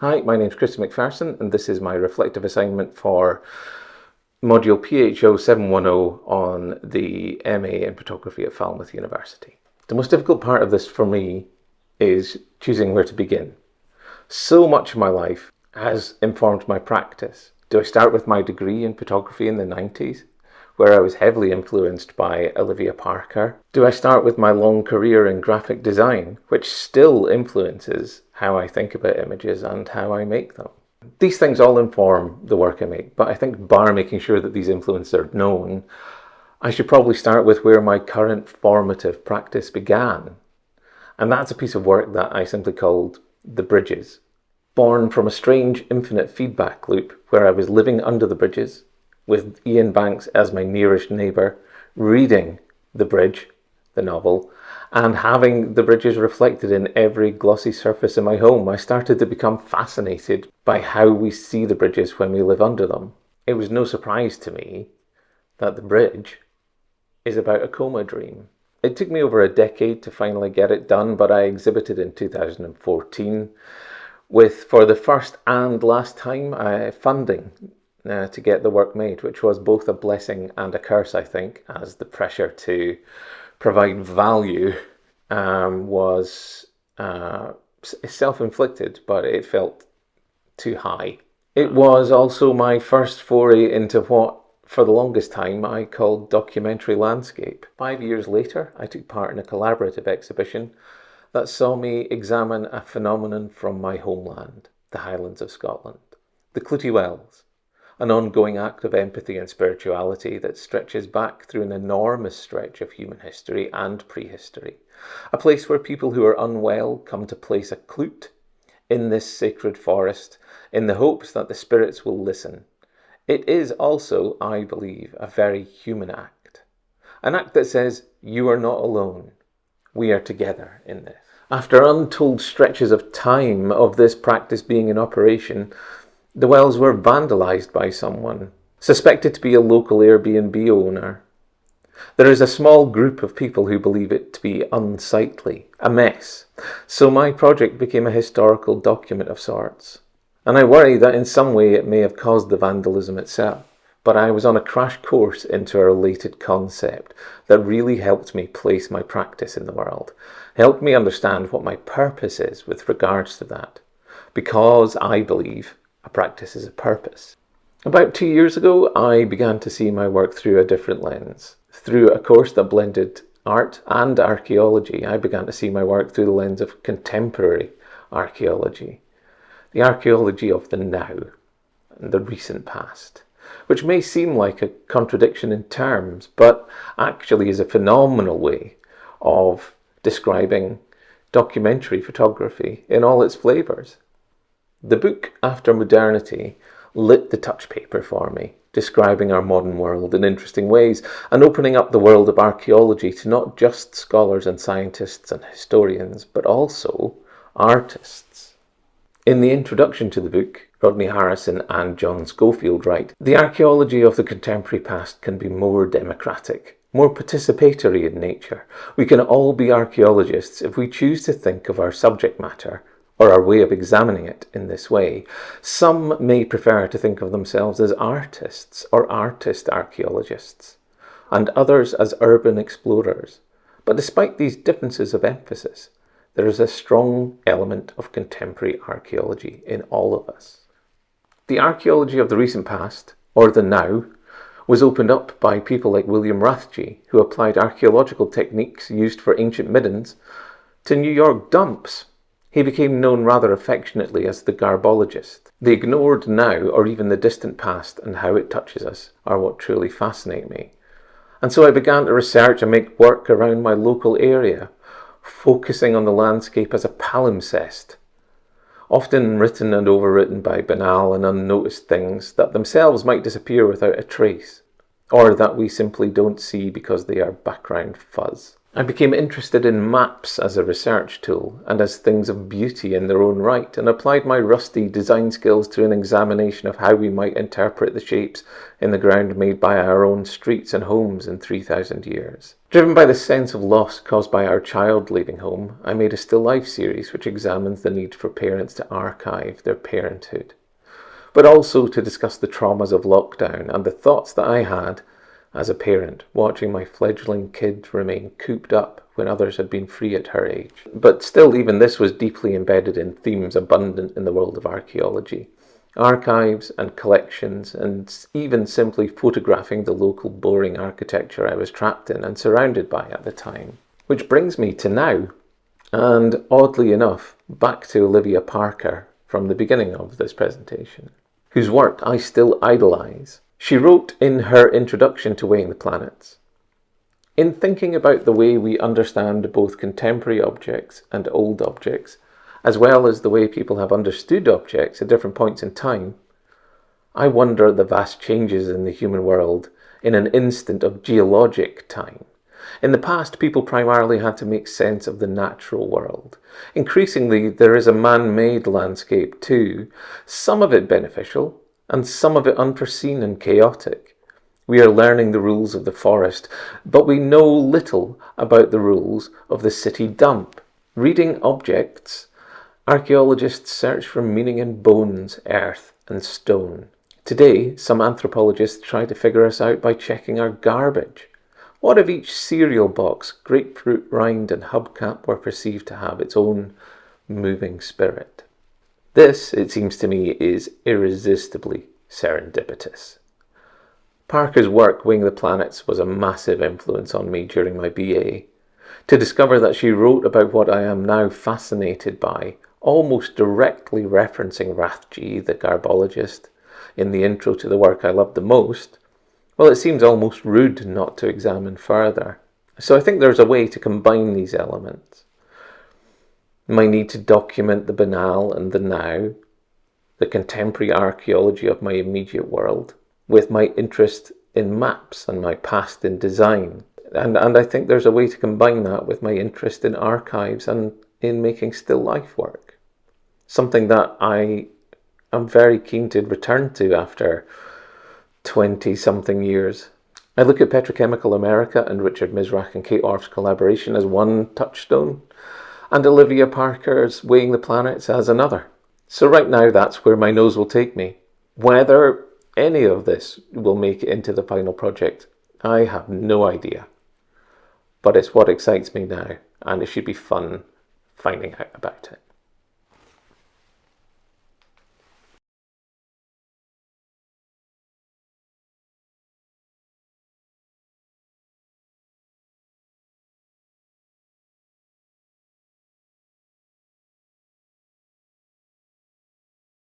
Hi, my name's Christi MacPherson, and this is my reflective assignment for module PHO710 on the MA in photography at Falmouth University. The most difficult part of this for me is choosing where to begin. So much of my life has informed my practice. Do I start with my degree in photography in the 90s, where I was heavily influenced by Olivia Parker? Do I start with my long career in graphic design, which still influences how I think about images and how I make them? These things all inform the work I make, but I think bar making sure that these influences are known, I should probably start with where my current formative practice began. And that's a piece of work that I simply called The Bridges. Born from a strange infinite feedback loop where I was living under the bridges, with Ian Banks as my nearest neighbour, reading The Bridge, the novel, and having the bridges reflected in every glossy surface in my home, I started to become fascinated by how we see the bridges when we live under them. It was no surprise to me that The Bridge is about a coma dream. It took me over a decade to finally get it done, but I exhibited in 2014 with, for the first and last time, funding to get the work made, which was both a blessing and a curse, I think, as the pressure to provide value was self-inflicted, but it felt too high. It was also my first foray into what, for the longest time, I called documentary landscape. 5 years later, I took part in a collaborative exhibition that saw me examine a phenomenon from my homeland, the Highlands of Scotland, the Clootie Wells, an ongoing act of empathy and spirituality that stretches back through an enormous stretch of human history and prehistory. A place where people who are unwell come to place a clute in this sacred forest in the hopes that the spirits will listen. It is also, I believe, a very human act. An act that says, you are not alone. We are together in this. After untold stretches of time of this practice being in operation, the wells were vandalised by someone, suspected to be a local Airbnb owner. There is a small group of people who believe it to be unsightly, a mess, so my project became a historical document of sorts. And I worry that in some way it may have caused the vandalism itself, but I was on a crash course into a related concept that really helped me place my practice in the world, helped me understand what my purpose is with regards to that, because I believe a practice is a purpose. About 2 years ago, I began to see my work through a different lens. Through a course that blended art and archaeology, I began to see my work through the lens of contemporary archaeology, the archaeology of the now and the recent past, which may seem like a contradiction in terms, but actually is a phenomenal way of describing documentary photography in all its flavours. The book After Modernity lit the touch paper for me, describing our modern world in interesting ways and opening up the world of archaeology to not just scholars and scientists and historians, but also artists. In the introduction to the book, Rodney Harrison and John Schofield write, the archaeology of the contemporary past can be more democratic, more participatory in nature. We can all be archaeologists if we choose to think of our subject matter or our way of examining it in this way. Some may prefer to think of themselves as artists or artist archaeologists, and others as urban explorers. But despite these differences of emphasis, there is a strong element of contemporary archaeology in all of us. The archaeology of the recent past, or the now, was opened up by people like William Rathje, who applied archaeological techniques used for ancient middens to New York dumps. He became known rather affectionately as the garbologist. The ignored now, or even the distant past, and how it touches us, are what truly fascinate me. And so I began to research and make work around my local area, focusing on the landscape as a palimpsest, often written and overwritten by banal and unnoticed things that themselves might disappear without a trace, or that we simply don't see because they are background fuzz. I became interested in maps as a research tool and as things of beauty in their own right, and applied my rusty design skills to an examination of how we might interpret the shapes in the ground made by our own streets and homes in 3,000 years. Driven by the sense of loss caused by our child leaving home, I made a still life series which examines the need for parents to archive their parenthood, but also to discuss the traumas of lockdown and the thoughts that I had as a parent, watching my fledgling kid remain cooped up when others had been free at her age. But still, even this was deeply embedded in themes abundant in the world of archaeology. Archives and collections, and even simply photographing the local boring architecture I was trapped in and surrounded by at the time. Which brings me to now, and oddly enough, back to Olivia Parker from the beginning of this presentation, whose work I still idolise. She wrote in her introduction to Weighing the Planets, "In thinking about the way we understand both contemporary objects and old objects, as well as the way people have understood objects at different points in time, I wonder at the vast changes in the human world in an instant of geologic time. In the past, people primarily had to make sense of the natural world. Increasingly, there is a man-made landscape too, some of it beneficial, and some of it unforeseen and chaotic. We are learning the rules of the forest, but we know little about the rules of the city dump. Reading objects, archaeologists search for meaning in bones, earth, and stone. Today, some anthropologists try to figure us out by checking our garbage. What if each cereal box, grapefruit rind, and hubcap were perceived to have its own moving spirit?" This, it seems to me, is irresistibly serendipitous. Parker's work, Weighing the Planets, was a massive influence on me during my BA. To discover that she wrote about what I am now fascinated by, almost directly referencing Rathje, the garbologist, in the intro to the work I love the most, well, it seems almost rude not to examine further. So I think there's a way to combine these elements. My need to document the banal and the now, the contemporary archaeology of my immediate world, with my interest in maps and my past in design. And I think there's a way to combine that with my interest in archives and in making still life work. Something that I am very keen to return to after 20-something years. I look at Petrochemical America and Richard Misrach and Kate Orff's collaboration as one touchstone, and Olivia Parker's Weighing the Planets as another. So right now, that's where my nose will take me. Whether any of this will make it into the final project, I have no idea. But it's what excites me now, and it should be fun finding out about it.